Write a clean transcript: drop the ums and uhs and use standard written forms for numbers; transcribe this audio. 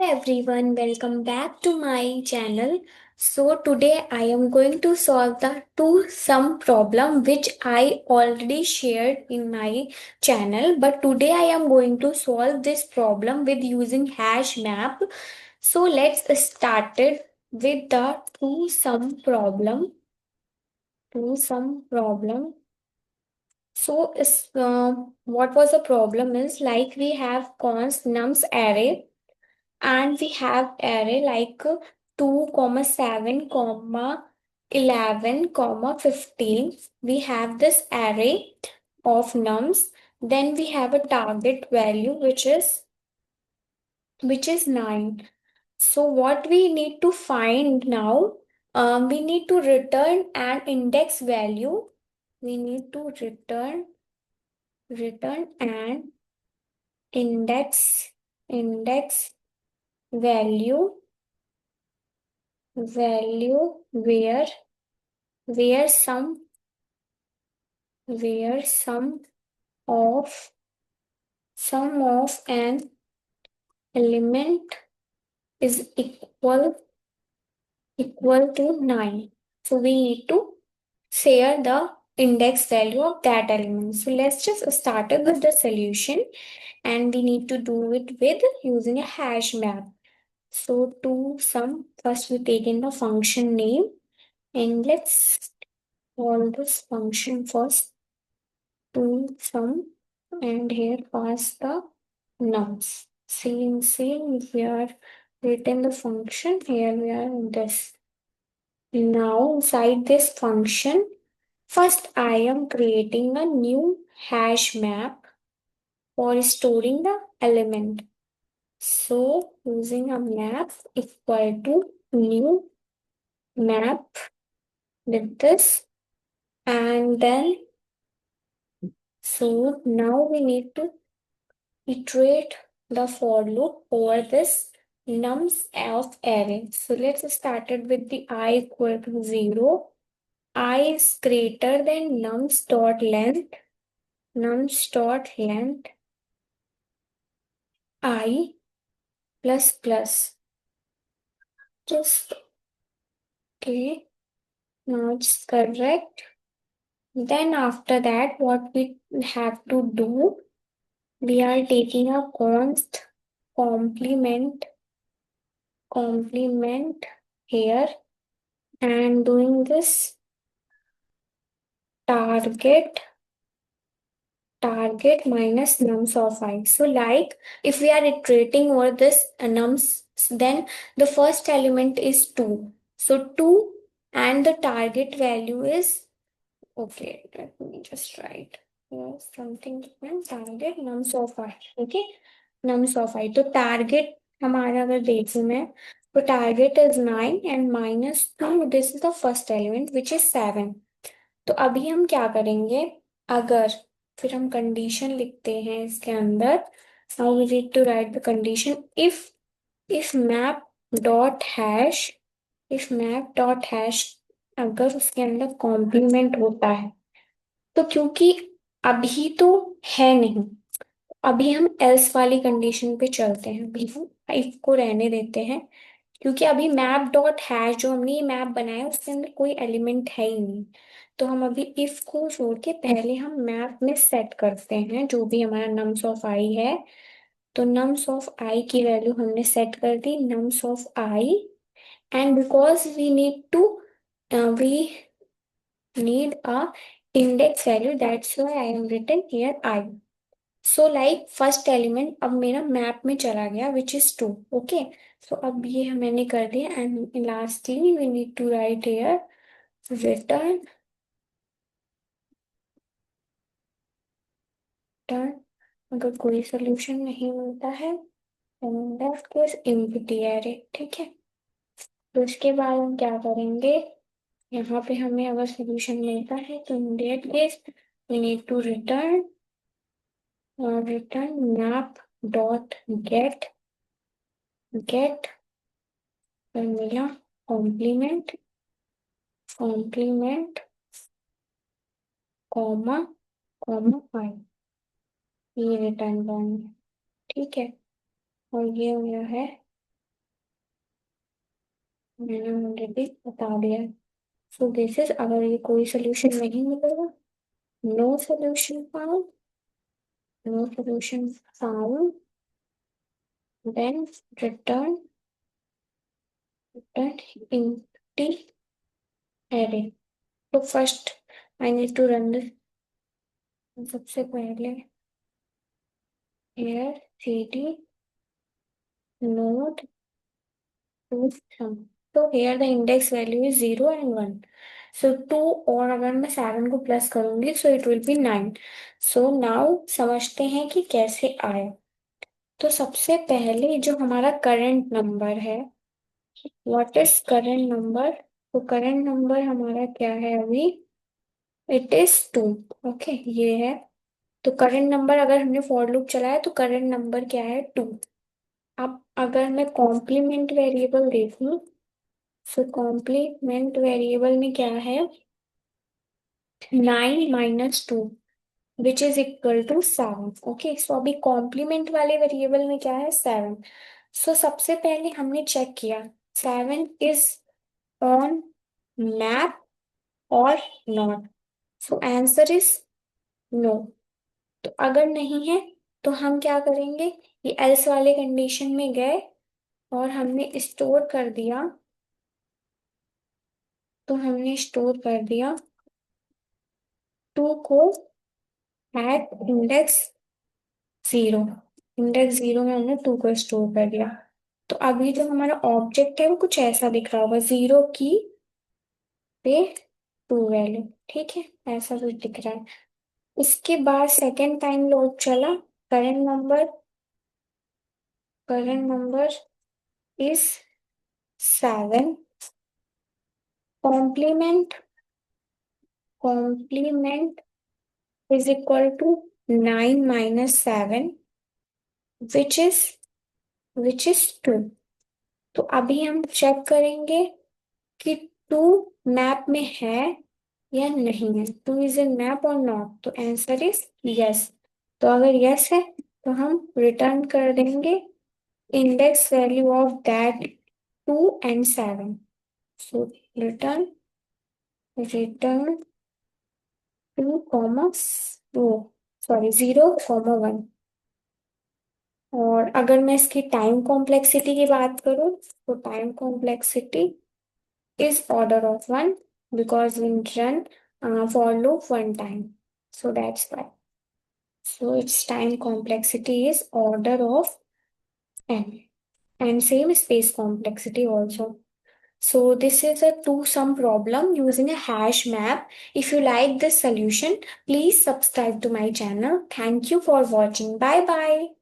Everyone, welcome back to my channel. So today I am going to solve the two sum problem which I already shared in my channel, but today I am going to solve this problem with using hash map. So let's start it with the two sum problem. Two sum problem. What was the problem is like we have const nums array and we have array like 2 comma 7 comma 11 comma 15. We have this array of nums. Then we have a target value which is 9. So what we need to find now, we need to return an index value. We need to return an index value where where some where of sum of an element is equal to 9. So we need to share the index value of that element. So let's just start it with the solution, and we need to do it with using a hash map. So to sum, first we take in the function name, and let's call this function first to sum, and here pass the nums. Same, we are written the function, here we are in this. Now inside this function, first I am creating a new hash map for storing the element. So using a map equal to new map with this, and then so now we need to iterate the for loop over this nums of array. So let's start it with the I equal to 0. I is greater than nums dot length I plus plus. Just okay. Now it's correct. Then after that, what we have to do, we are taking a complement complement here and doing this target target minus nums of I. So like if we are iterating over this nums, then the first element is 2. So 2 and the target value is, okay, let me just write here something different. Target nums of I. Okay, nums of I. तो target हमारा अगर देखूं मैं, तो target is 9 and minus 2, this is the first element which is 7. तो अभी हम क्या करेंगे, अगर फिर हम कंडीशन लिखते हैं इसके अंदर. Now we need to write the condition if map dot hash if map dot hash अगर उसके अंदर कॉम्प्लीमेंट होता है, तो क्योंकि अभी तो है नहीं, अभी हम एल्स वाली कंडीशन पे चलते हैं, अभी हम इफ को रहने देते हैं, क्योंकि अभी मैप डॉट हैश जो हमने ये मैप बनाया उसके अंदर कोई एलिमेंट है ही नहीं. तो हम अभी इफ को छोड़ के पहले हम मैप में सेट करते हैं जो भी हमारा नम्स ऑफ आई है. तो नम्स ऑफ आई की वैल्यू हमने सेट कर दी nums of i, and because we need a index value, that's why I am written here i. So like first element अब मेरा मैप में चला गया विच इज 2. ओके, सो अब ये मैंने कर दिया, and lastly we need to write here return return. अगर कोई सोल्यूशन नहीं मिलता है in that case empty array. ठीक है, तो इसके बाद हम क्या करेंगे, यहाँ पे हमें अगर सोल्यूशन मिलता है तो in that case we need to return map dot get formula complement complement comma comma five, ये रिटर्न करेंगे. ठीक है, और ये हो गया है मैंने ऑलरेडी बता दिया। सो दिस इज, अगर ये कोई सोल्यूशन नहीं मिलेगा, no solution found, no solution found, then return empty array। तो first I need to run this. सबसे पहले here cd node to sum। तो here the index value is 0 and 1। so 2, और अगर मैं 7 को प्लस करूंगी so it will be 9। so now समझते हैं कि कैसे आया। तो सबसे पहले जो हमारा करंट नंबर है, व्हाट इज करंट नंबर? तो करंट नंबर हमारा क्या है अभी? It is 2। ओके, ये है। तो करंट नंबर, अगर हमने फॉर लूप चलाया तो करंट नंबर क्या है? 2। अब अगर मैं कॉम्प्लीमेंट वेरिएबल देखूं, सो कॉम्प्लीमेंट वेरिएबल में क्या है? 9 - 2 which is equal to 7। Okay, so अभी कॉम्प्लीमेंट वाले वेरिएबल में क्या है? 7। सो सबसे पहले हमने चेक किया 7 इज ऑन मैप और not. So answer is no. तो अगर नहीं है तो हम क्या करेंगे? ये एल्स वाले कंडीशन में गए और हमने स्टोर कर दिया। तो हमने स्टोर कर दिया 2 को एट इंडेक्स 0 में हमने 2 को स्टोर कर दिया। तो अभी जो हमारा ऑब्जेक्ट है वो कुछ ऐसा दिख रहा होगा, 0 की पे 2 वैल्यू। ठीक है, ऐसा कुछ दिख रहा है। उसके बाद सेकेंड टाइम लोड चला, current number current number is 7। Complement complement is equal to 9 - 7 which is which is 2। तो अभी हम चेक करेंगे कि 2 मैप में है या नहीं है। 2 इज इन मैप और नॉट, तो आंसर इज यस। तो अगर यस है तो हम रिटर्न कर देंगे index value of that 2 and 7। So return return 2 comma वो सॉरी 0, 1। और अगर मैं इसकी टाइम कॉम्प्लेक्सिटी की बात करूं तो time complexity is order of 1 because we run for loop one time. So that's why. So its time complexity is order of n, and same space complexity also. So this is a two sum problem using a hash map. If you like this solution, please subscribe to my channel. Thank you for watching. Bye bye.